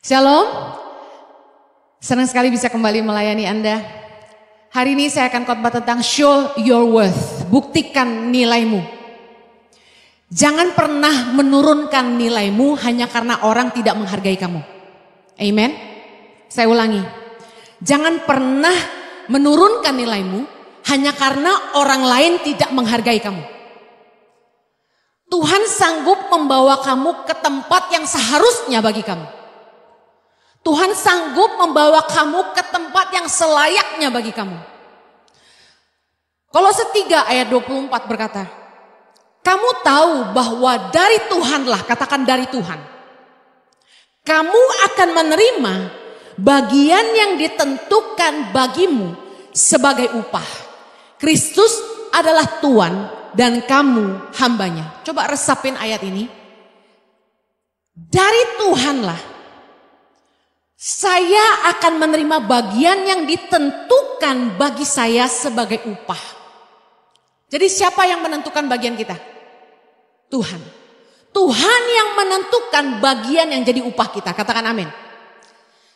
Shalom, senang sekali bisa kembali melayani Anda. Hari ini saya akan khotbah tentang show your worth, buktikan nilaimu. Jangan pernah menurunkan nilaimu hanya karena orang tidak menghargai kamu. Amen. Saya ulangi, jangan pernah menurunkan nilaimu hanya karena orang lain tidak menghargai kamu. Tuhan sanggup membawa kamu ke tempat yang seharusnya bagi kamu. Tuhan sanggup membawa kamu ke tempat yang selayaknya bagi kamu. Kolose 3 ayat 24 berkata, kamu tahu bahwa dari Tuhanlah, katakan dari Tuhan, kamu akan menerima bagian yang ditentukan bagimu sebagai upah. Kristus adalah Tuhan dan kamu hambanya. Coba resapin ayat ini. Dari Tuhanlah saya akan menerima bagian yang ditentukan bagi saya sebagai upah. Jadi siapa yang menentukan bagian kita? Tuhan. Tuhan yang menentukan bagian yang jadi upah kita. Katakan amin.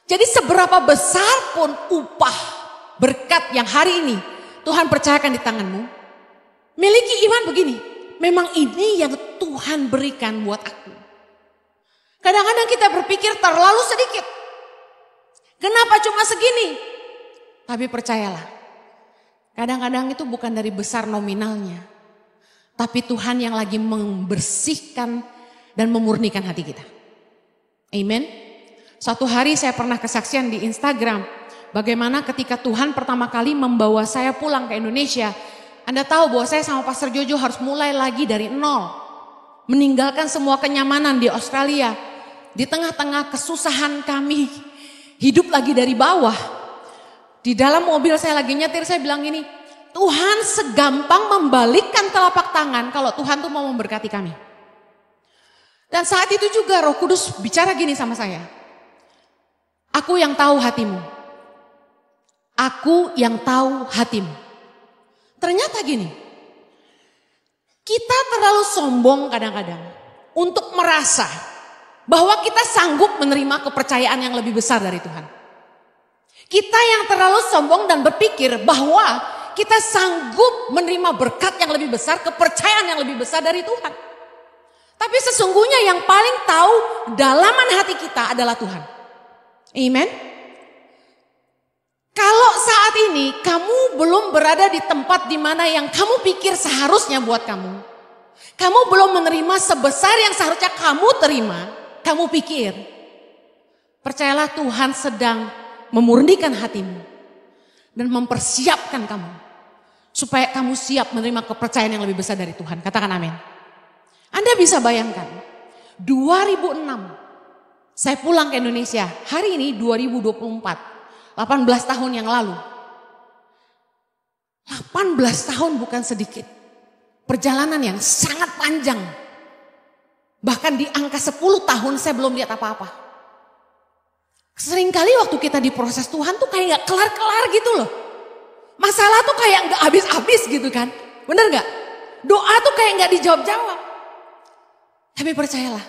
Jadi seberapa besar pun upah berkat yang hari ini Tuhan percayakan di tanganmu. Miliki iman begini. Memang ini yang Tuhan berikan buat aku. Kadang-kadang kita berpikir terlalu sedikit. Kenapa cuma segini? Tapi percayalah, kadang-kadang itu bukan dari besar nominalnya. Tapi Tuhan yang lagi membersihkan dan memurnikan hati kita. Amen. Suatu hari saya pernah kesaksian di Instagram. Bagaimana ketika Tuhan pertama kali membawa saya pulang ke Indonesia. Anda tahu bahwa saya sama Pastor Jojo harus mulai lagi dari nol. Meninggalkan semua kenyamanan di Australia. Di tengah-tengah kesusahan kami. Hidup lagi dari bawah. Di dalam mobil saya lagi nyetir, saya bilang ini, Tuhan segampang membalikkan telapak tangan kalau Tuhan tuh mau memberkati kami. Dan saat itu juga Roh Kudus bicara gini sama saya. Aku yang tahu hatimu. Aku yang tahu hatimu. Ternyata gini, kita terlalu sombong kadang-kadang untuk merasa bahwa kita sanggup menerima kepercayaan yang lebih besar dari Tuhan. Kita yang terlalu sombong dan berpikir bahwa kita sanggup menerima berkat yang lebih besar, kepercayaan yang lebih besar dari Tuhan. Tapi sesungguhnya yang paling tahu dalaman hati kita adalah Tuhan. Amen. Kalau saat ini kamu belum berada di tempat di mana yang kamu pikir seharusnya buat kamu. Kamu belum menerima sebesar yang seharusnya kamu terima. Kamu pikir, percayalah Tuhan sedang memurnikan hatimu dan mempersiapkan kamu supaya kamu siap menerima kepercayaan yang lebih besar dari Tuhan. Katakan amin. Anda bisa bayangkan, 2006 saya pulang ke Indonesia, hari ini 2024, 18 tahun yang lalu. 18 tahun bukan sedikit, perjalanan yang sangat panjang. Bahkan di angka 10 tahun saya belum lihat apa-apa. Seringkali waktu kita diproses Tuhan tuh kayak gak kelar-kelar gitu loh. Masalah tuh kayak gak habis-habis gitu kan. Bener gak? Doa tuh kayak gak dijawab-jawab. Tapi percayalah,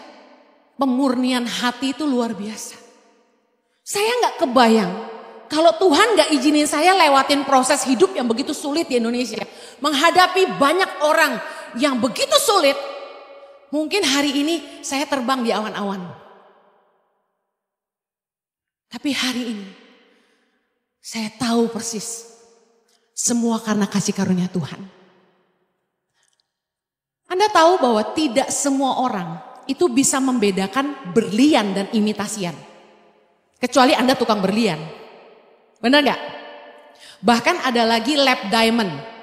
pemurnian hati itu luar biasa. Saya gak kebayang kalau Tuhan gak izinin saya lewatin proses hidup yang begitu sulit di Indonesia. Menghadapi banyak orang yang begitu sulit. Mungkin hari ini saya terbang di awan-awan. Tapi hari ini saya tahu persis semua karena kasih karunia Tuhan. Anda tahu bahwa tidak semua orang itu bisa membedakan berlian dan imitasian. Kecuali Anda tukang berlian. Benar gak? Bahkan ada lagi lab diamond.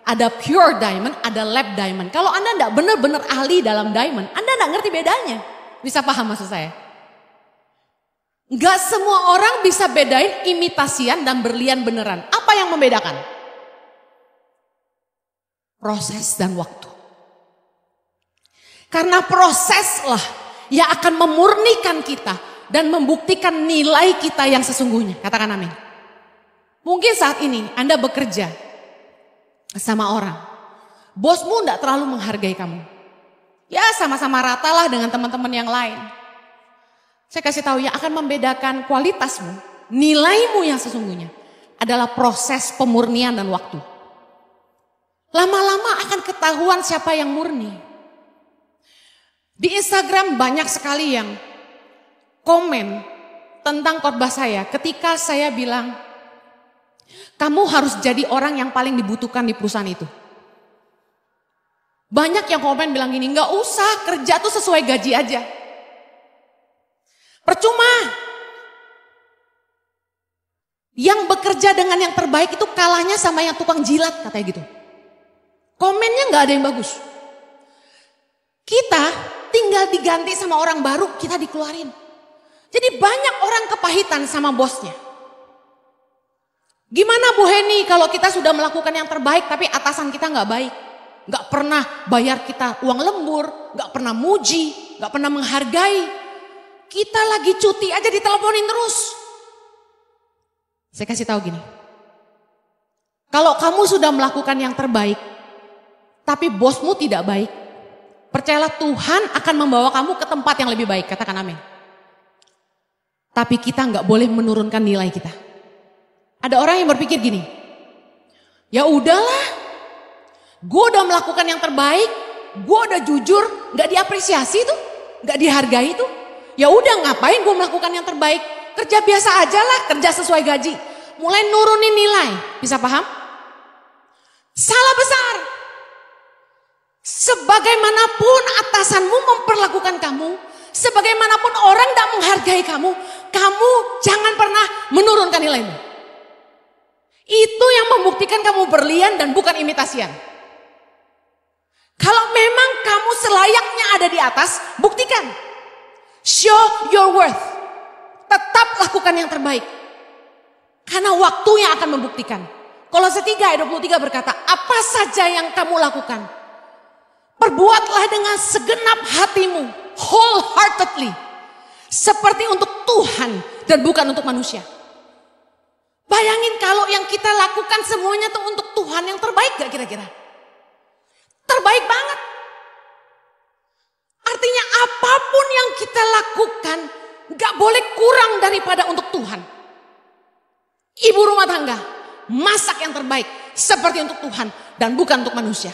Ada pure diamond, ada lab diamond. Kalau Anda tidak benar-benar ahli dalam diamond, Anda tidak ngerti bedanya. Bisa paham maksud saya? Gak semua orang bisa bedain imitasian dan berlian beneran. Apa yang membedakan? Proses dan waktu. Karena proseslah yang akan memurnikan kita dan membuktikan nilai kita yang sesungguhnya. Katakan amin. Mungkin saat ini Anda bekerja sama orang. Bosmu tidak terlalu menghargai kamu. Ya sama-sama rata lah dengan teman-teman yang lain. Saya kasih tahu yang akan membedakan kualitasmu, nilaimu yang sesungguhnya adalah proses pemurnian dan waktu. Lama-lama akan ketahuan siapa yang murni. Di Instagram banyak sekali yang komen tentang khotbah saya ketika saya bilang, kamu harus jadi orang yang paling dibutuhkan di perusahaan itu. Banyak yang komen bilang gini, gak usah kerja tuh sesuai gaji aja. Percuma. Yang bekerja dengan yang terbaik itu kalahnya sama yang tukang jilat, katanya gitu. Komennya gak ada yang bagus. Kita tinggal diganti sama orang baru, kita dikeluarin. Jadi banyak orang kepahitan sama bosnya. Gimana Bu Heni kalau kita sudah melakukan yang terbaik tapi atasan kita gak baik? Gak pernah bayar kita uang lembur, gak pernah muji, gak pernah menghargai. Kita lagi cuti aja diteleponin terus. Saya kasih tahu gini. Kalau kamu sudah melakukan yang terbaik, tapi bosmu tidak baik, percayalah Tuhan akan membawa kamu ke tempat yang lebih baik. Katakan amin. Tapi kita gak boleh menurunkan nilai kita. Ada orang yang berpikir gini, ya udahlah. Gue udah melakukan yang terbaik, gue udah jujur, gak diapresiasi tuh, gak dihargai tuh. Ya udah ngapain gue melakukan yang terbaik, kerja biasa aja lah, kerja sesuai gaji. Mulai nurunin nilai, bisa paham? Salah besar. Sebagaimanapun atasanmu memperlakukan kamu, sebagaimanapun orang gak menghargai kamu, kamu jangan pernah menurunkan nilaimu. Itu yang membuktikan kamu berlian dan bukan imitasian. Kalau memang kamu selayaknya ada di atas, buktikan. Show your worth. Tetap lakukan yang terbaik. Karena waktunya akan membuktikan. Kolose 3 ayat 23 berkata, apa saja yang kamu lakukan, perbuatlah dengan segenap hatimu, wholeheartedly. Seperti untuk Tuhan dan bukan untuk manusia. Bayangin kalau yang kita lakukan semuanya tuh untuk Tuhan, yang terbaik gak kira-kira? Terbaik banget. Artinya apapun yang kita lakukan gak boleh kurang daripada untuk Tuhan. Ibu rumah tangga, masak yang terbaik seperti untuk Tuhan dan bukan untuk manusia.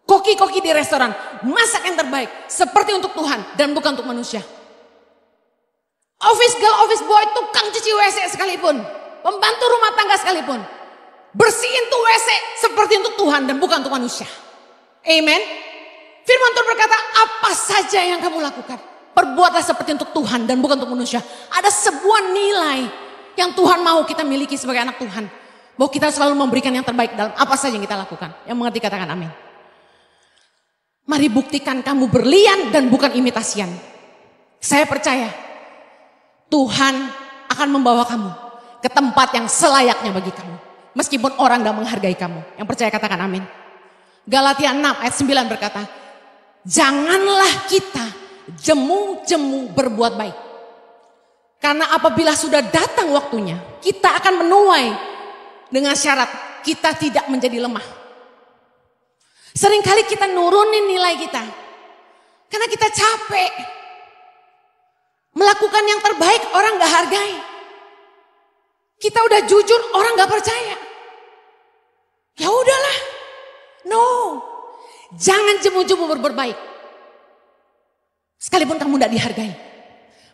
Koki-koki di restoran, masak yang terbaik seperti untuk Tuhan dan bukan untuk manusia. Office girl, office boy, tukang cuci WC sekalipun, pembantu rumah tangga sekalipun, bersihin tuh WC seperti untuk Tuhan dan bukan untuk manusia. Amen. Firman Tuhan berkata, apa saja yang kamu lakukan, perbuatlah seperti untuk Tuhan dan bukan untuk manusia. Ada sebuah nilai yang Tuhan mau kita miliki sebagai anak Tuhan. Bahwa kita selalu memberikan yang terbaik dalam apa saja yang kita lakukan. Yang mengerti katakan amin. Mari buktikan kamu berlian dan bukan imitasian. Saya percaya Tuhan akan membawa kamu ke tempat yang selayaknya bagi kamu. Meskipun orang gak menghargai kamu. Yang percaya katakan amin. Galatia 6 ayat 9 berkata, janganlah kita jemu-jemu berbuat baik. Karena apabila sudah datang waktunya, kita akan menuai dengan syarat kita tidak menjadi lemah. Seringkali kita nurunin nilai kita. Karena kita capek. Melakukan yang terbaik orang gak hargai. Kita udah jujur orang gak percaya. Ya udahlah. No, jangan jemu-jemu berbuat baik. Sekalipun kamu tidak dihargai,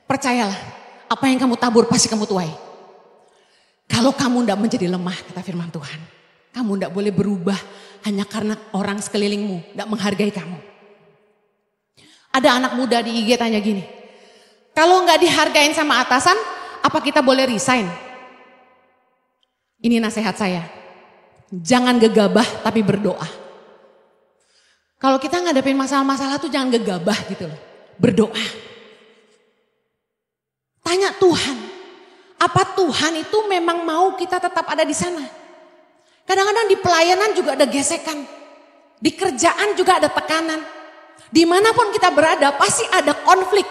percayalah, apa yang kamu tabur pasti kamu tuai. Kalau kamu tidak menjadi lemah, kata firman Tuhan, kamu tidak boleh berubah hanya karena orang sekelilingmu tidak menghargai kamu. Ada anak muda di IG tanya gini, kalau nggak dihargain sama atasan, apa kita boleh resign? Ini nasihat saya. Jangan gegabah tapi berdoa. Kalau kita ngadepin masalah-masalah tuh jangan gegabah gitu loh. Berdoa. Tanya Tuhan. Apa Tuhan itu memang mau kita tetap ada di sana? Kadang-kadang di pelayanan juga ada gesekan. Di kerjaan juga ada tekanan. Dimanapun kita berada pasti ada konflik.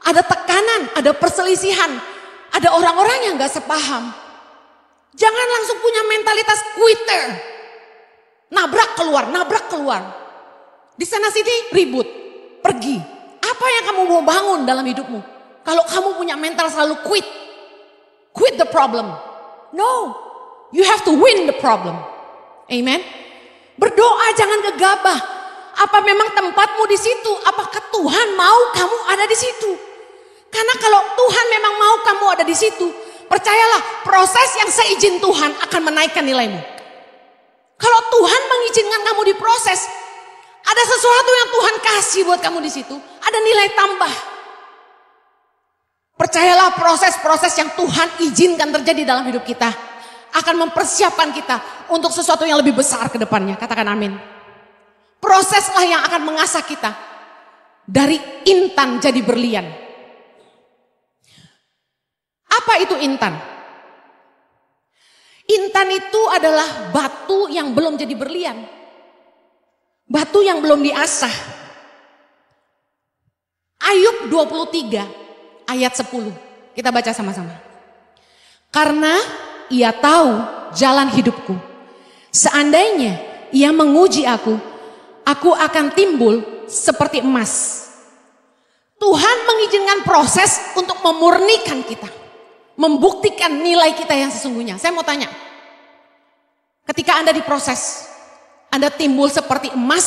Ada tekanan, ada perselisihan. Ada orang-orang yang gak sepaham. Jangan langsung punya mentalitas quitter. Nabrak keluar, nabrak keluar. Di sana sini ribut, pergi. Apa yang kamu mau bangun dalam hidupmu? Kalau kamu punya mental selalu quit the problem. No, you have to win the problem. Amen. Berdoa jangan gegabah. Apa memang tempatmu di situ? Apakah Tuhan mau kamu ada di situ? Karena kalau Tuhan memang mau kamu ada di situ, percayalah proses yang seizin Tuhan akan menaikkan nilaimu. Kalau Tuhan mengizinkan kamu diproses, ada sesuatu yang Tuhan kasih buat kamu di situ, ada nilai tambah. Percayalah proses-proses yang Tuhan izinkan terjadi dalam hidup kita akan mempersiapkan kita untuk sesuatu yang lebih besar ke depannya. Katakan amin. Proseslah yang akan mengasah kita dari intan jadi berlian. Apa itu intan? Intan itu adalah batu yang belum jadi berlian. Batu yang belum diasah. Ayub 23 ayat 10. Kita baca sama-sama. Karena ia tahu jalan hidupku. Seandainya ia menguji aku akan timbul seperti emas. Tuhan mengizinkan proses untuk memurnikan kita. Membuktikan nilai kita yang sesungguhnya. Saya mau tanya, ketika Anda diproses, Anda timbul seperti emas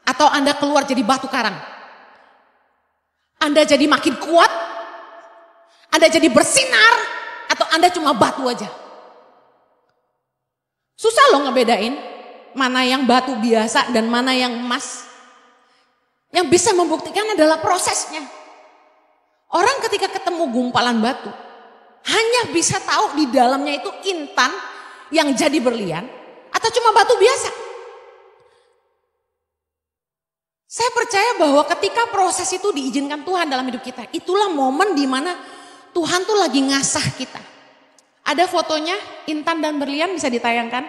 atau Anda keluar jadi batu karang? Anda jadi makin kuat? Anda jadi bersinar? Atau Anda cuma batu aja? Susah loh ngebedain mana yang batu biasa dan mana yang emas. Yang bisa membuktikan adalah prosesnya. Orang ketika ketemu gumpalan batu, hanya bisa tahu di dalamnya itu intan yang jadi berlian atau cuma batu biasa. Saya percaya bahwa ketika proses itu diizinkan Tuhan dalam hidup kita, itulah momen di mana Tuhan tuh lagi ngasah kita. Ada fotonya intan dan berlian, bisa ditayangkan?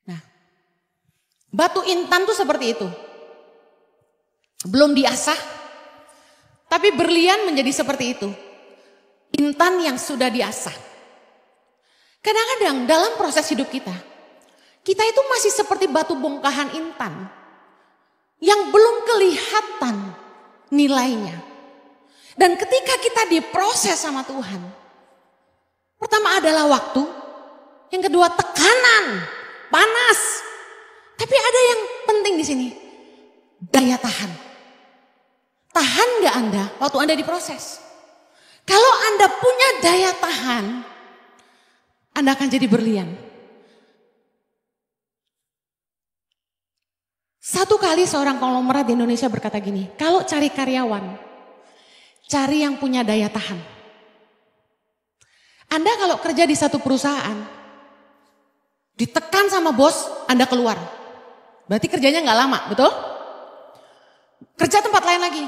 Nah, batu intan tuh seperti itu. Belum diasah, tapi berlian menjadi seperti itu. Intan yang sudah diasah. Kadang-kadang dalam proses hidup kita itu masih seperti batu bongkahan intan yang belum kelihatan nilainya. Dan ketika kita diproses sama Tuhan, pertama adalah waktu, yang kedua tekanan, panas. Tapi ada yang penting di sini, daya tahan. Tahan gak Anda waktu Anda diproses? Kalau Anda punya daya tahan, Anda akan jadi berlian. Satu kali seorang konglomerat di Indonesia berkata gini, kalau cari karyawan, cari yang punya daya tahan. Anda kalau kerja di satu perusahaan, ditekan sama bos, Anda keluar. Berarti kerjanya gak lama, betul? Kerja tempat lain lagi.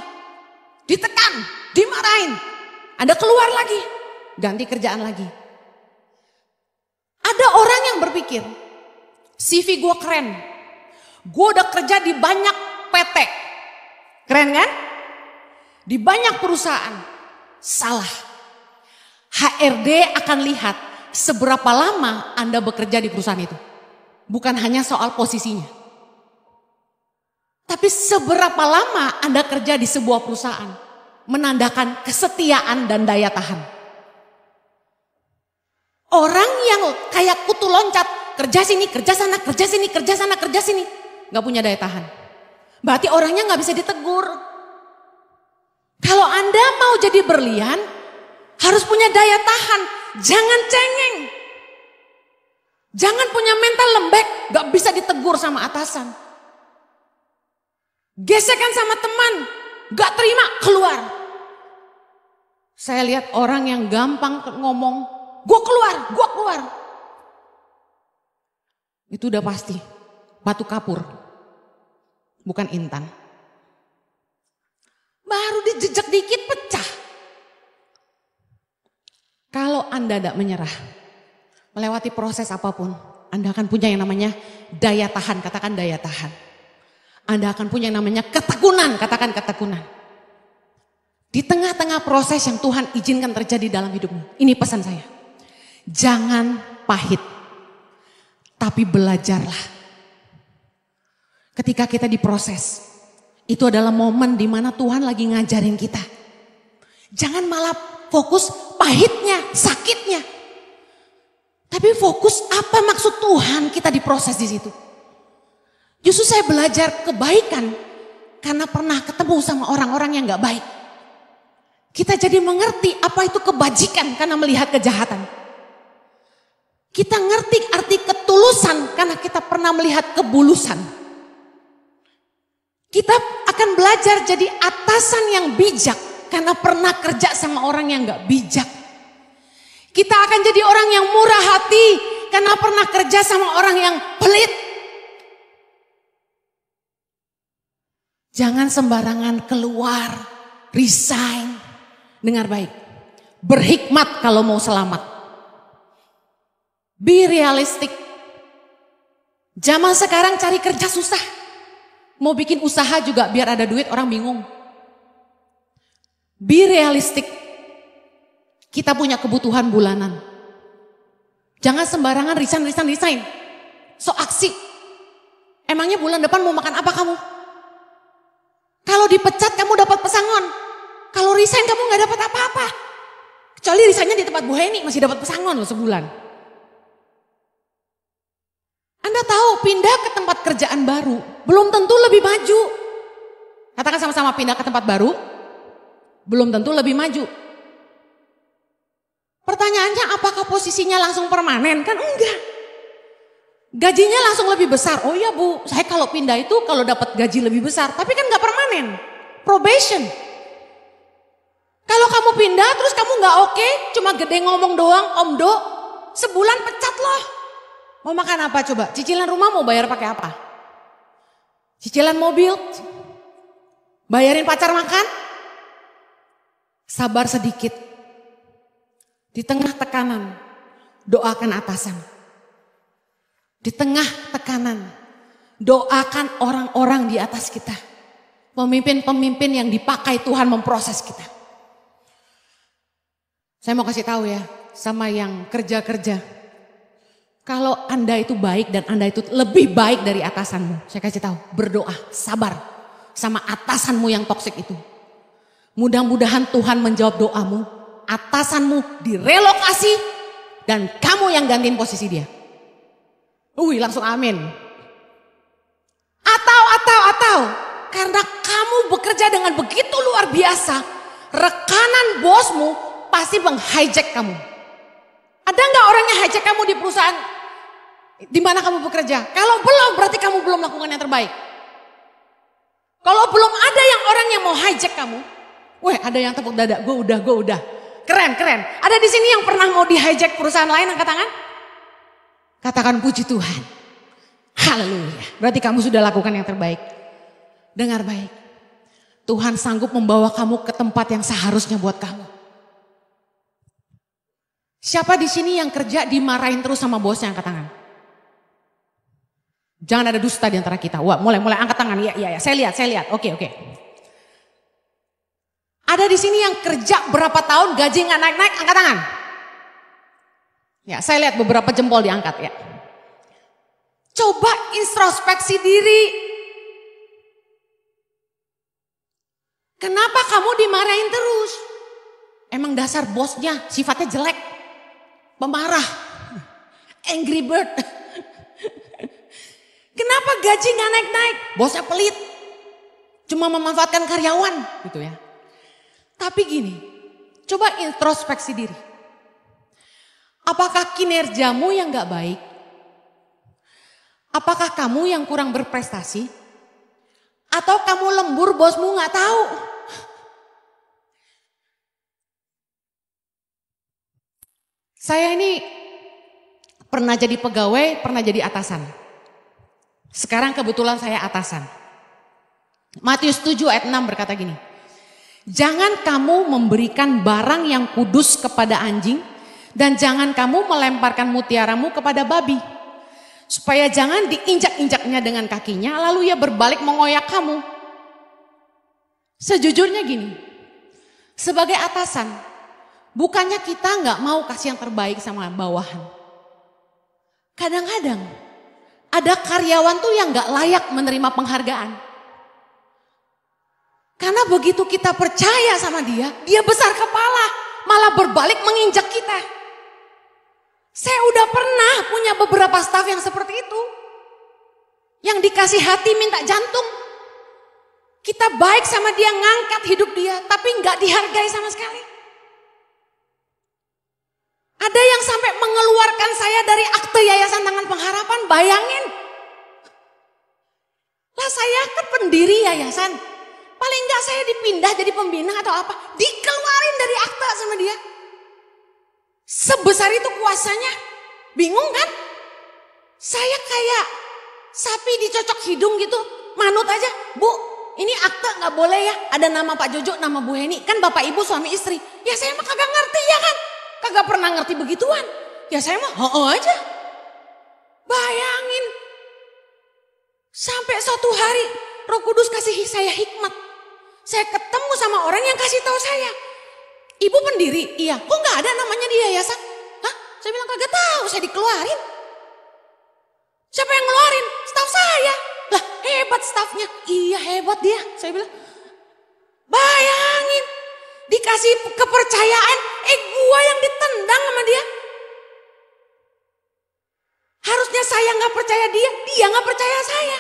Ditekan, dimarahin, Anda keluar lagi, ganti kerjaan lagi. Ada orang yang berpikir, CV gue keren, gue udah kerja di banyak PT, keren kan? Di banyak perusahaan, salah. HRD akan lihat seberapa lama Anda bekerja di perusahaan itu. Bukan hanya soal posisinya. Tapi seberapa lama Anda kerja di sebuah perusahaan menandakan kesetiaan dan daya tahan. Orang yang kayak kutu loncat, kerja sini, kerja sana, kerja sini, kerja sana, kerja sini, gak punya daya tahan. Berarti orangnya gak bisa ditegur. Kalau Anda mau jadi berlian, harus punya daya tahan. Jangan cengeng. Jangan punya mental lembek, gak bisa ditegur sama atasan. Gesekan sama teman, gak terima, keluar. Saya lihat orang yang gampang ngomong, gue keluar. Itu udah pasti batu kapur, bukan intan. Baru dijejak dikit pecah. Kalau Anda tidak menyerah, melewati proses apapun, Anda akan punya yang namanya daya tahan, katakan daya tahan. Anda akan punya yang namanya ketekunan, katakan ketekunan. Di tengah-tengah proses yang Tuhan izinkan terjadi dalam hidupmu, ini pesan saya. Jangan pahit, tapi belajarlah. ketika kita diproses. Itu adalah momen di mana Tuhan lagi ngajarin kita. Jangan malah fokus pahitnya, sakitnya. Tapi fokus apa maksud Tuhan kita diproses di situ. Justru saya belajar kebaikan karena pernah ketemu sama orang-orang yang gak baik. Kita jadi mengerti apa itu kebajikan karena melihat kejahatan. Kita ngerti arti ketulusan karena kita pernah melihat kebulusan. Kita akan belajar jadi atasan yang bijak karena pernah kerja sama orang yang gak bijak. Kita akan jadi orang yang murah hati karena pernah kerja sama orang yang pelit. Jangan sembarangan keluar, resign. Dengar baik, berhikmat kalau mau selamat. Be realistic. Zaman sekarang cari kerja susah. Mau bikin usaha juga biar ada duit orang bingung. Be realistic. Kita punya kebutuhan bulanan. Jangan sembarangan resign. So aksi. Emangnya bulan depan mau makan apa kamu? Kalau dipecat kamu dapat pesangon. Kalau resign kamu gak dapat apa-apa. Kecuali resignnya di tempat Bu Heni masih dapat pesangon loh sebulan. Anda tahu pindah ke tempat kerjaan baru belum tentu lebih maju. Katakan sama-sama, pindah ke tempat baru belum tentu lebih maju. Pertanyaannya apakah posisinya langsung permanen? Kan enggak. Gajinya langsung lebih besar. Oh iya Bu, saya kalau pindah itu kalau dapat gaji lebih besar. Tapi kan enggak permanen. Probation. Kalau kamu pindah terus kamu enggak oke, cuma gede ngomong doang, omdo, sebulan pecat loh. Mau makan apa coba? Cicilan rumah mau bayar pakai apa? Cicilan mobil? Bayarin pacar makan? Sabar sedikit. Di tengah tekanan, doakan atasan. Di tengah tekanan, doakan orang-orang di atas kita. Pemimpin-pemimpin yang dipakai Tuhan memproses kita. Saya mau kasih tahu ya, sama yang kerja-kerja. Kalau Anda itu baik dan Anda itu lebih baik dari atasanmu. Saya kasih tahu, berdoa, sabar sama atasanmu yang toksik itu. Mudah-mudahan Tuhan menjawab doamu. Atasanmu direlokasi dan kamu yang gantiin posisi dia. Langsung amin. Atau karena kamu bekerja dengan begitu luar biasa, rekanan bosmu pasti meng-hijack kamu. Ada nggak orang yang hijack kamu di perusahaan di mana kamu bekerja? Kalau belum, berarti kamu belum melakukan yang terbaik. Kalau belum ada yang orang yang mau hijack kamu, ada yang tepuk dada, gue udah. Keren. Ada di sini yang pernah mau di-hijack perusahaan lain, angkat tangan. Katakan puji Tuhan. Haleluya. Berarti kamu sudah lakukan yang terbaik. Dengar baik. Tuhan sanggup membawa kamu ke tempat yang seharusnya buat kamu. Siapa di sini yang kerja dimarahin terus sama bosnya, angkat tangan. Jangan ada dusta di antara kita. Wah, mulai angkat tangan. Iya. Saya lihat. Oke. Ada di sini yang kerja berapa tahun gaji nggak naik-naik, angkat tangan. Ya, saya lihat beberapa jempol diangkat ya. Coba introspeksi diri. Kenapa kamu dimarahin terus? Emang dasar bosnya sifatnya jelek, pemarah, angry bird. Kenapa gaji nggak naik-naik? Bosnya pelit, cuma memanfaatkan karyawan gitu ya. Tapi gini, coba introspeksi diri. Apakah kinerjamu yang gak baik? Apakah kamu yang kurang berprestasi? Atau kamu lembur bosmu gak tahu? Saya ini pernah jadi pegawai, pernah jadi atasan. Sekarang kebetulan saya atasan. Matius 7 ayat 6 berkata gini. Jangan kamu memberikan barang yang kudus kepada anjing dan jangan kamu melemparkan mutiaramu kepada babi. Supaya jangan diinjak-injaknya dengan kakinya lalu ia berbalik mengoyak kamu. Sejujurnya gini, sebagai atasan, bukannya kita nggak mau kasih yang terbaik sama bawahan. Kadang-kadang Ada karyawan tuh yang gak layak menerima penghargaan. Karena begitu kita percaya sama dia, dia besar kepala, malah berbalik menginjak kita. Saya udah pernah punya beberapa staf yang seperti itu. Yang dikasih hati minta jantung. Kita baik sama dia, ngangkat hidup dia, tapi gak dihargai sama sekali. Ada yang sampai mengeluarkan saya dari akte Yayasan Tangan Pengharapan, bayangin. Lah saya kan pendiri yayasan. Paling enggak saya dipindah jadi pembina atau apa. Dikeluarin dari akta sama dia. Sebesar itu kuasanya. Bingung kan? Saya kayak sapi dicocok hidung gitu. Manut aja. Bu, ini akta gak boleh ya. Ada nama Pak Jojo, nama Bu Heni. Kan bapak ibu suami istri. Ya saya mah kagak ngerti ya kan. Kagak pernah ngerti begituan. Ya saya mah aja. Bayangin. Sampai suatu hari Roh Kudus kasih saya hikmat. Saya ketemu sama orang yang kasih tahu saya. Ibu pendiri? Iya. Kok gak ada namanya di yayasan? Hah? Saya bilang kagak tahu, saya dikeluarin. Siapa yang ngeluarin? Staf saya. Lah hebat stafnya. Iya hebat dia. Saya bilang. Bayangin. Dikasih kepercayaan. Gua yang ditendang sama dia. Harusnya saya gak percaya dia. Dia gak percaya saya.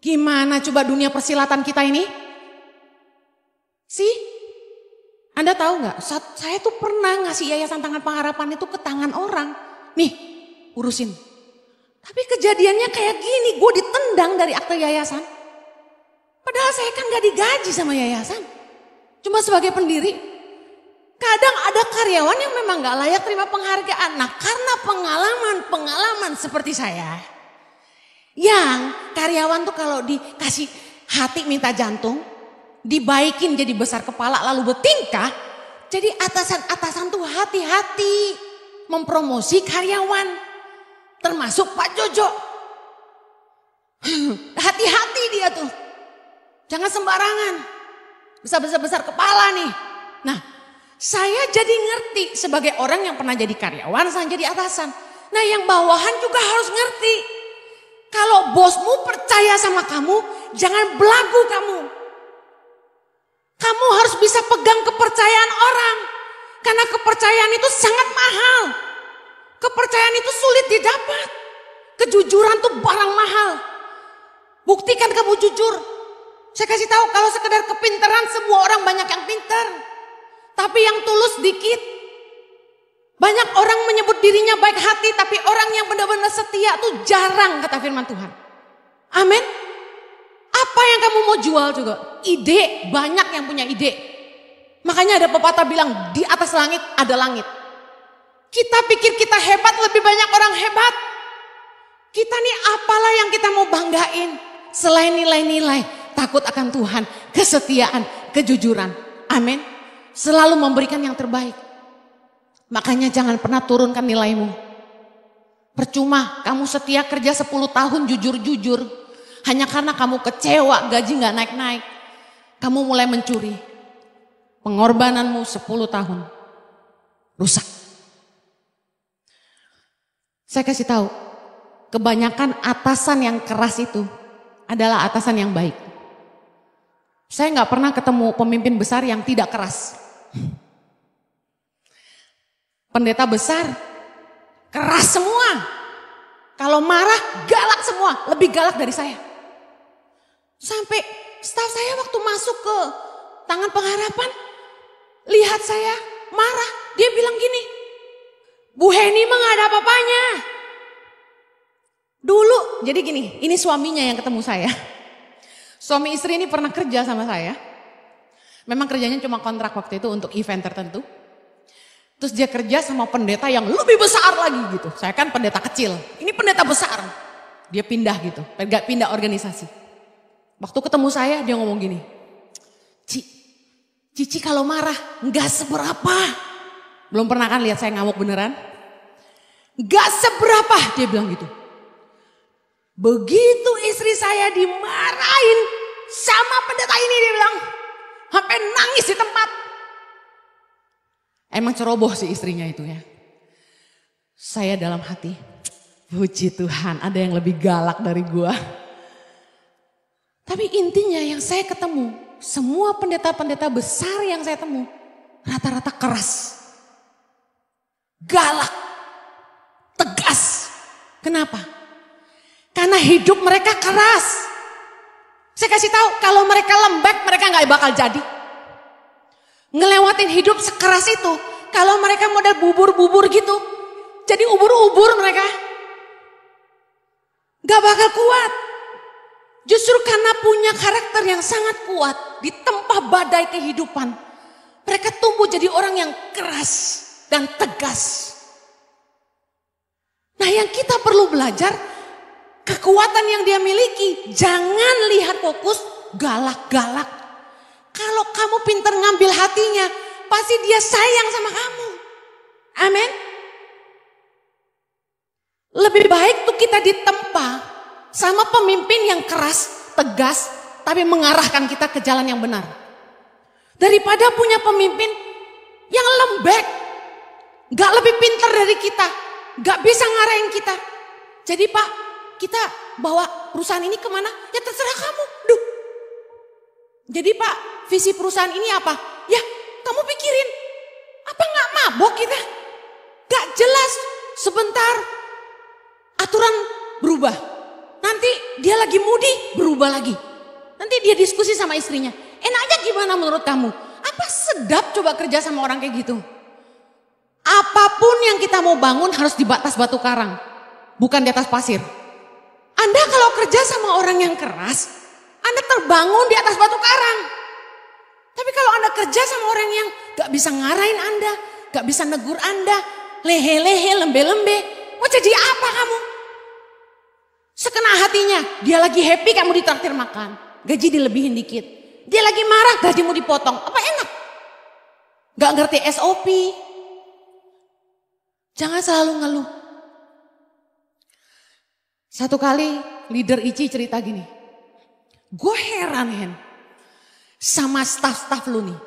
Gimana coba dunia persilatan kita ini? Anda tahu gak? Saya tuh pernah ngasih Yayasan Tangan Pengharapan itu ke tangan orang. Nih, urusin. Tapi kejadiannya kayak gini, gue ditendang dari akte yayasan. Padahal saya kan gak digaji sama yayasan. Cuma sebagai pendiri. Kadang ada karyawan yang memang gak layak terima penghargaan. Nah karena pengalaman seperti saya. Yang karyawan tuh kalau dikasih hati minta jantung. Dibaikin jadi besar kepala lalu bertingkah. Jadi atasan-atasan tuh hati-hati mempromosi karyawan. Termasuk Pak Jojo. Hati-hati dia tuh. Jangan sembarangan. Bisa besar-besar kepala nih. Nah saya jadi ngerti sebagai orang yang pernah jadi karyawan, saya jadi atasan. Nah yang bawahan juga harus ngerti. Kalau bosmu percaya sama kamu, jangan belagu kamu. Kamu harus bisa pegang kepercayaan orang. Karena kepercayaan itu sangat mahal. Kepercayaan itu sulit didapat. Kejujuran tuh barang mahal. Buktikan kamu jujur. Saya kasih tahu kalau sekedar kepintaran semua orang banyak yang pintar. Tapi yang tulus dikit. Banyak orang menyebut dirinya baik hati, tapi orang yang benar-benar setia tuh jarang, kata firman Tuhan. Amin. Apa yang kamu mau jual juga? Ide, banyak yang punya ide. Makanya ada pepatah bilang, di atas langit ada langit. Kita pikir kita hebat, lebih banyak orang hebat. Kita nih apalah yang kita mau banggain? Selain nilai-nilai, takut akan Tuhan, kesetiaan, kejujuran. Amin. Selalu memberikan yang terbaik. Makanya jangan pernah turunkan nilaimu. Percuma kamu setia kerja 10 tahun jujur-jujur. Hanya karena kamu kecewa gaji gak naik-naik. Kamu mulai mencuri. Pengorbananmu 10 tahun. Rusak. Saya kasih tahu. Kebanyakan atasan yang keras itu adalah atasan yang baik. Saya gak pernah ketemu pemimpin besar yang tidak keras. Pendeta besar, keras semua. Kalau marah, galak semua. Lebih galak dari saya. Sampai staf saya waktu masuk ke Tangan Pengharapan, lihat saya marah. Dia bilang gini, Bu Heni mah gak ada apa-apanya. Dulu, jadi gini, ini suaminya yang ketemu saya. Suami istri ini pernah kerja sama saya. Memang kerjanya cuma kontrak waktu itu untuk event tertentu. Terus dia kerja sama pendeta yang lebih besar lagi gitu. Saya kan pendeta kecil, ini pendeta besar. Dia pindah gitu, pindah organisasi. Waktu ketemu saya dia ngomong gini, Cici kalau marah gak seberapa. Belum pernah kan lihat saya ngamuk beneran. Gak seberapa dia bilang gitu. Begitu istri saya dimarahin sama pendeta ini dia bilang, sampai nangis di tempat. Emang ceroboh sih istrinya itu ya. Saya dalam hati, Puji Tuhan, ada yang lebih galak dari gua. Tapi intinya yang saya ketemu, semua pendeta-pendeta besar yang saya temu, rata-rata keras. Galak, tegas. Kenapa? Karena hidup mereka keras. Saya kasih tahu, kalau mereka lembek, mereka nggak bakal jadi. Ngelewatin hidup sekeras itu, kalau mereka model bubur-bubur gitu, jadi ubur-ubur mereka. Gak bakal kuat. Justru karena punya karakter yang sangat kuat, ditempa badai kehidupan, mereka tumbuh jadi orang yang keras dan tegas. Nah, yang kita perlu belajar, kekuatan yang dia miliki, jangan lihat fokus galak-galak. Kalau kamu pintar ngambil hatinya, pasti dia sayang sama kamu. Amin. Lebih baik tuh kita ditempa sama pemimpin yang keras, tegas, tapi mengarahkan kita ke jalan yang benar. Daripada punya pemimpin yang lembek, gak lebih pintar dari kita, gak bisa ngarahin kita. Jadi Pak, kita bawa perusahaan ini kemana? Ya terserah kamu. Duh. Jadi Pak, visi perusahaan ini apa? Ya kamu pikirin. Apa gak mabok kita? Gak jelas. Sebentar aturan berubah. Nanti dia lagi mudi, berubah lagi. Nanti dia diskusi sama istrinya. Enaknya gimana menurut kamu? Apa sedap coba kerja sama orang kayak gitu? Apapun yang kita mau bangun harus di atas batu karang. Bukan di atas pasir. Anda kalau kerja sama orang yang keras, Anda terbangun di atas batu karang. Tapi kalau Anda kerja sama orang yang gak bisa ngarahin Anda, gak bisa negur Anda, lehe-lehe, lembe-lembe, mau jadi apa kamu? Sekena hatinya, dia lagi happy kamu ditraktir makan, gaji dilebihin dikit. Dia lagi marah, gajimu dipotong, apa enak? Gak ngerti SOP. Jangan selalu ngeluh. Satu kali leader Ici cerita gini, gue heran Hen sama staff-staff lu nih.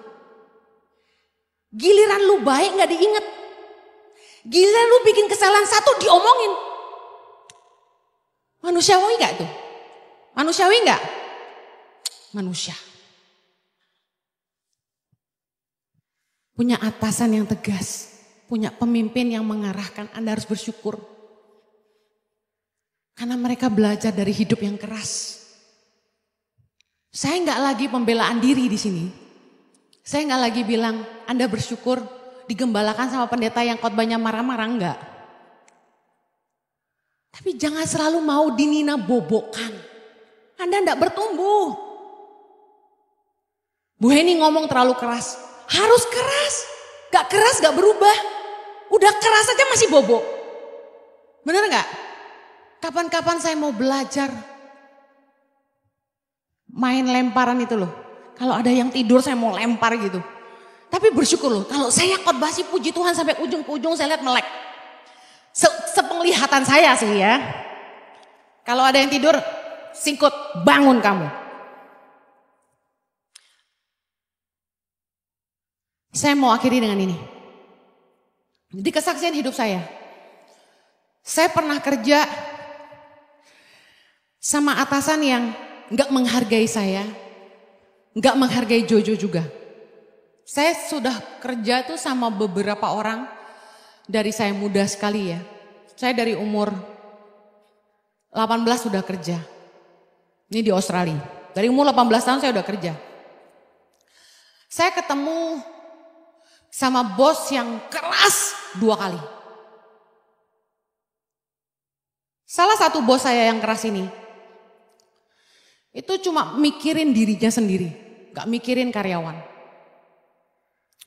Giliran lu baik gak diinget. Giliran lu bikin kesalahan satu diomongin. Manusiawi gak tuh? Manusiawi gak? Manusia. Punya atasan yang tegas. Punya pemimpin yang mengarahkan, Anda harus bersyukur. Karena mereka belajar dari hidup yang keras. Saya nggak lagi pembelaan diri di sini. Saya nggak lagi bilang Anda bersyukur digembalakan sama pendeta yang khotbahnya marah-marah, enggak. Tapi jangan selalu mau dinina bobokan. Anda enggak bertumbuh. Bu Heni ngomong terlalu keras. Harus keras. Gak keras gak berubah. Udah keras aja masih bobok. Bener gak? Kapan-kapan saya mau belajar main lemparan itu loh. Kalau ada yang tidur saya mau lempar gitu. Tapi bersyukur loh. Kalau saya khotbah sih puji Tuhan sampai ujung ke ujung saya lihat melek. Sepenglihatan saya sih ya. Kalau ada yang tidur, singkut, bangun kamu. Saya mau akhiri dengan ini. Jadi kesaksian hidup saya. Saya pernah kerja sama atasan yang gak menghargai saya. Gak menghargai Jojo juga. Saya sudah kerja tuh sama beberapa orang. Dari saya muda sekali ya. Saya dari umur 18 sudah kerja. Ini di Australia. Dari umur 18 tahun saya udah kerja. Saya ketemu sama bos yang keras 2 kali. Salah satu bos saya yang keras ini. Itu cuma mikirin dirinya sendiri. Gak mikirin karyawan.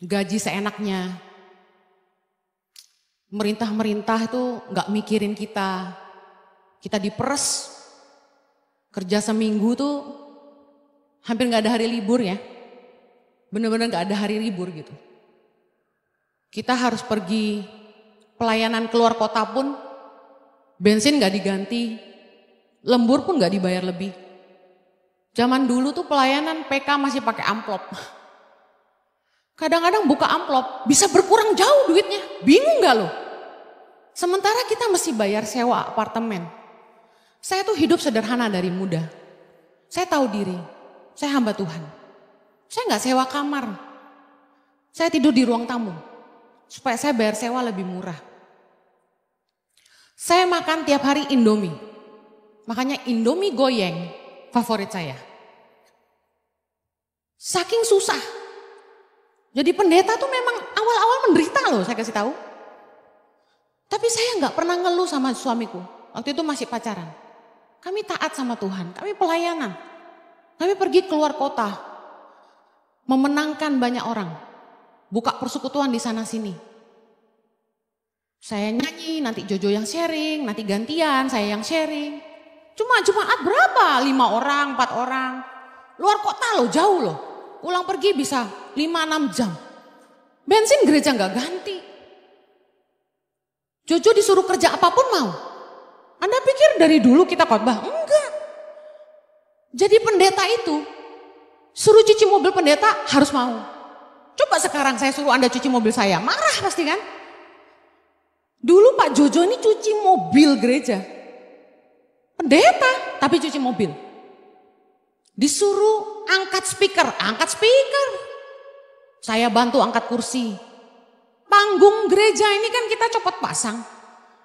Gaji seenaknya. Merintah-merintah itu gak mikirin kita. Kita diperes. Kerja seminggu tuh hampir gak ada hari libur ya. Bener-bener gak ada hari libur gitu. Kita harus pergi pelayanan keluar kota pun bensin gak diganti. Lembur pun gak dibayar lebih. Zaman dulu tuh pelayanan PK masih pakai amplop. Kadang-kadang buka amplop bisa berkurang jauh duitnya. Bingung gak lo? Sementara kita mesti bayar sewa apartemen. Saya tuh hidup sederhana dari muda. Saya tahu diri, saya hamba Tuhan. Saya nggak sewa kamar. Saya tidur di ruang tamu. Supaya saya bayar sewa lebih murah. Saya makan tiap hari Indomie. Makanya Indomie goyeng favorit saya. Saking susah. Jadi pendeta tuh memang awal-awal menderita loh, saya kasih tahu. Tapi saya nggak pernah ngeluh sama suamiku. Waktu itu masih pacaran. Kami taat sama Tuhan, kami pelayanan. Kami pergi keluar kota. Memenangkan banyak orang. Buka persekutuan di sana sini. Saya nyanyi, nanti Jojo yang sharing, nanti gantian saya yang sharing. Cuma Jumat berapa? 5 orang, 4 orang. Luar kota loh, jauh loh. Pulang pergi bisa 5-6 jam. Bensin gereja nggak ganti. Jojo disuruh kerja apapun mau. Anda pikir dari dulu kita khotbah? Enggak. Jadi pendeta itu suruh cuci mobil pendeta harus mau. Coba sekarang saya suruh Anda cuci mobil saya, marah pasti kan? Dulu Pak Jojo ini cuci mobil gereja. Pendeta tapi cuci mobil. Disuruh angkat speaker. Saya bantu angkat kursi. Panggung gereja ini kan kita copot pasang.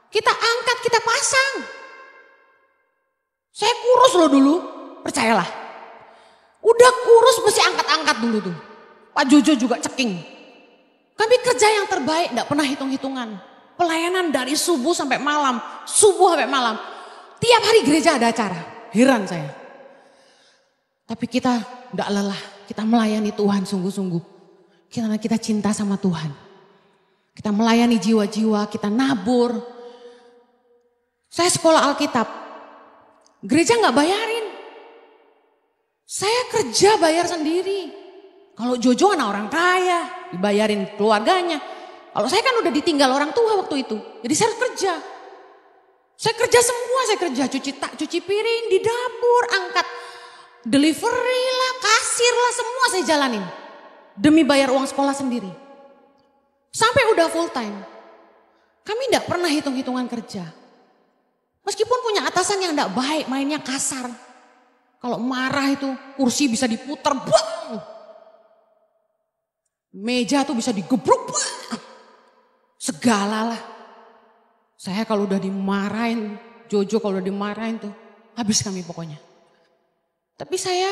Kita angkat, kita pasang. Saya kurus loh dulu, percayalah. Udah kurus mesti angkat-angkat dulu tuh. Pak Jojo juga ceking. Kami kerja yang terbaik, gak pernah hitung-hitungan. Pelayanan dari subuh sampai malam, Tiap hari gereja ada acara, heran saya. Tapi kita gak lelah, kita melayani Tuhan sungguh-sungguh. Karena kita cinta sama Tuhan. Kita melayani jiwa-jiwa, kita nabur. Saya sekolah Alkitab, gereja gak bayarin. Saya kerja bayar sendiri. Kalau Jojo anak orang kaya, dibayarin keluarganya. Kalau saya kan udah ditinggal orang tua waktu itu, jadi saya harus kerja. Saya kerja semua, cuci piring di dapur, angkat delivery lah, kasir lah, semua saya jalanin. Demi bayar uang sekolah sendiri. Sampai udah full time. Kami gak pernah hitung-hitungan kerja. Meskipun punya atasan yang gak baik, mainnya kasar. Kalau marah itu kursi bisa diputar, bang. Meja tuh bisa digebruk, bang. Segala lah. Saya kalau udah dimarahin, Jojo kalau udah dimarahin tuh, habis kami pokoknya. Tapi saya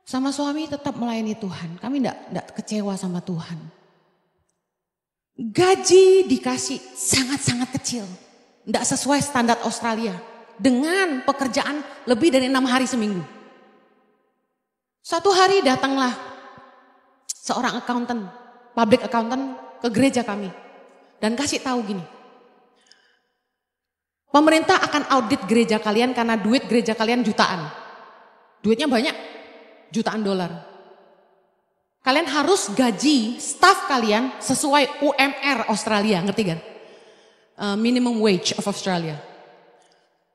sama suami tetap melayani Tuhan. Kami enggak kecewa sama Tuhan. Gaji dikasih sangat-sangat kecil. Enggak sesuai standar Australia. Dengan pekerjaan lebih dari 6 hari seminggu. Suatu hari datanglah seorang accountant, public accountant ke gereja kami. Dan kasih tahu gini. Pemerintah akan audit gereja kalian karena duit gereja kalian jutaan. Duitnya banyak, jutaan dolar. Kalian harus gaji staf kalian sesuai UMR Australia, ngerti kan? Minimum wage of Australia.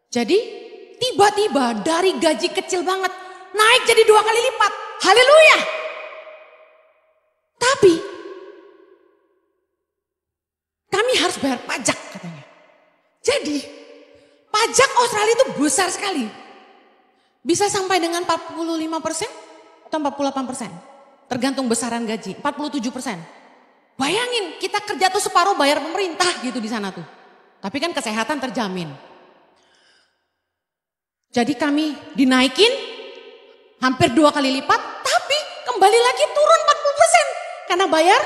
Jadi tiba-tiba dari gaji kecil banget naik jadi 2 kali lipat. Haleluya. Tapi kami harus bayar pajak katanya. Jadi pajak Australia itu besar sekali. Bisa sampai dengan 45% atau 48%. Tergantung besaran gaji, 47%. Bayangin kita kerja tuh separuh bayar pemerintah gitu di sana tuh. Tapi kan kesehatan terjamin. Jadi kami dinaikin hampir 2 kali lipat, tapi kembali lagi turun 40% karena bayar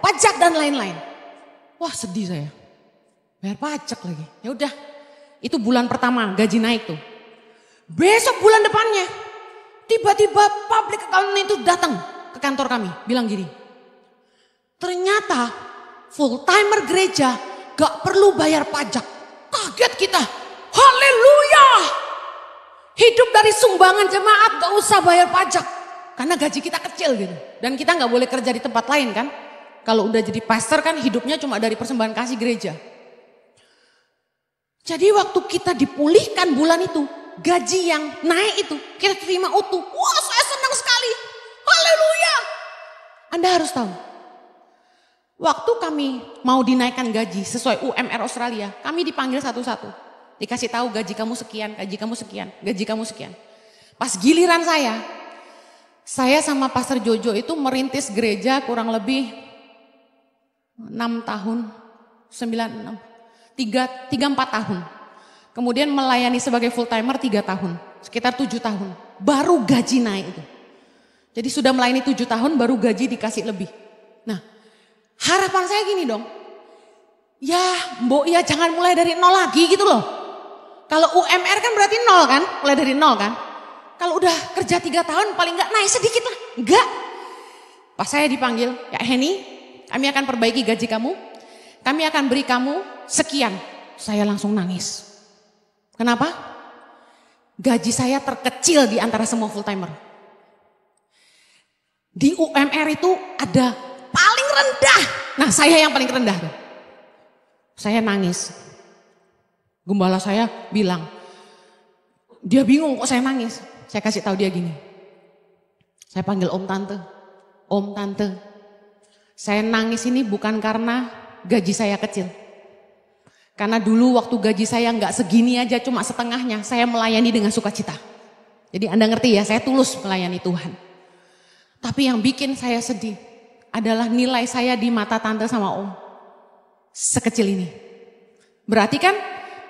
pajak dan lain-lain. Wah sedih saya, bayar pajak lagi. Ya udah, itu bulan pertama gaji naik tuh. Besok bulan depannya, tiba-tiba public accountant itu datang ke kantor kami, bilang gini. Ternyata full timer gereja gak perlu bayar pajak. Kaget kita, haleluya. Hidup dari sumbangan jemaat gak usah bayar pajak. Karena gaji kita kecil gitu. Dan kita gak boleh kerja di tempat lain kan. Kalau udah jadi pastor kan hidupnya cuma dari persembahan kasih gereja. Jadi waktu kita dipulihkan bulan itu, gaji yang naik itu kita terima utuh. Wah saya senang sekali. Haleluya. Anda harus tahu. Waktu kami mau dinaikkan gaji sesuai UMR Australia, kami dipanggil satu-satu. Dikasih tahu gaji kamu sekian, gaji kamu sekian, gaji kamu sekian. Pas giliran saya sama Pastor Jojo itu merintis gereja kurang lebih 6 tahun, 3-4 tahun. Kemudian melayani sebagai full timer 3 tahun, sekitar 7 tahun. Baru gaji naik itu. Jadi sudah melayani 7 tahun baru gaji dikasih lebih. Nah, harapan saya gini dong. Ya, Mbok ya jangan mulai dari nol lagi gitu loh. Kalau UMR kan berarti nol kan, mulai dari nol kan. Kalau udah kerja 3 tahun paling enggak naik sedikit lah. Enggak. Pas saya dipanggil, ya Henny, kami akan perbaiki gaji kamu. Kami akan beri kamu sekian. Saya langsung nangis. Kenapa? Gaji saya terkecil di antara semua full timer. Di UMR itu ada paling rendah. Nah, saya yang paling rendah tuh. Saya nangis. Gembala saya bilang, dia bingung kok saya nangis. Saya kasih tahu dia gini. Saya panggil Om Tante. Om Tante, saya nangis ini bukan karena gaji saya kecil. Karena dulu waktu gaji saya nggak segini aja, cuma setengahnya, saya melayani dengan sukacita. Jadi Anda ngerti ya, saya tulus melayani Tuhan. Tapi yang bikin saya sedih adalah nilai saya di mata Tante sama Om sekecil ini. Berarti kan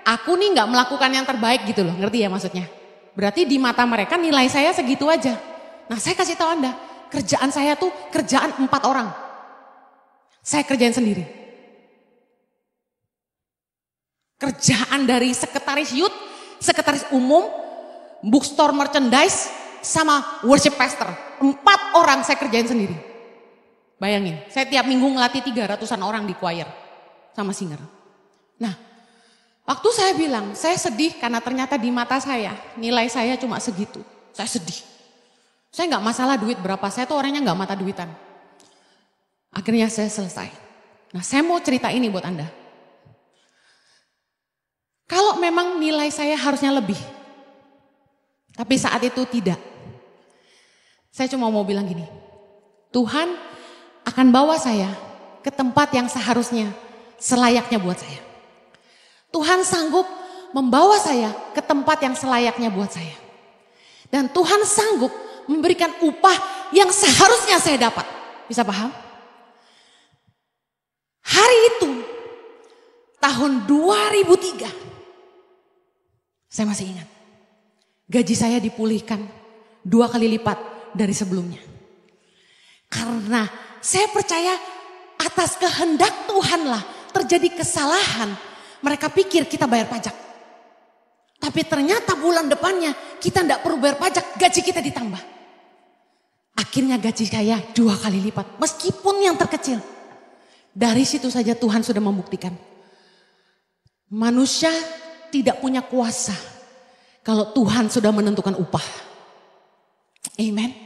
aku nih nggak melakukan yang terbaik gitu loh, ngerti ya maksudnya? Berarti di mata mereka nilai saya segitu aja. Nah, saya kasih tahu Anda, kerjaan saya tuh kerjaan 4 orang. Saya kerjain sendiri. Kerjaan dari sekretaris youth, sekretaris umum, bookstore merchandise, sama worship pastor. 4 orang saya kerjain sendiri. Bayangin, saya tiap minggu ngelatih 300-an orang di choir sama singer. Nah, waktu saya bilang, saya sedih karena ternyata di mata saya, nilai saya cuma segitu. Saya sedih. Saya nggak masalah duit berapa, saya tuh orangnya nggak mata duitan. Akhirnya saya selesai. Nah, saya mau cerita ini buat Anda. Kalau memang nilai saya harusnya lebih, tapi saat itu tidak. Saya cuma mau bilang gini, Tuhan akan bawa saya ke tempat yang seharusnya selayaknya buat saya. Tuhan sanggup membawa saya ke tempat yang selayaknya buat saya. Dan Tuhan sanggup memberikan upah yang seharusnya saya dapat. Bisa paham? Hari itu, tahun 2003, saya masih ingat. Gaji saya dipulihkan 2 kali lipat dari sebelumnya. Karena saya percaya atas kehendak Tuhanlah terjadi kesalahan. Mereka pikir kita bayar pajak. Tapi ternyata bulan depannya kita tidak perlu bayar pajak, gaji kita ditambah. Akhirnya gaji saya 2 kali lipat, meskipun yang terkecil. Dari situ saja Tuhan sudah membuktikan. Manusia tidak punya kuasa kalau Tuhan sudah menentukan upah. Amen.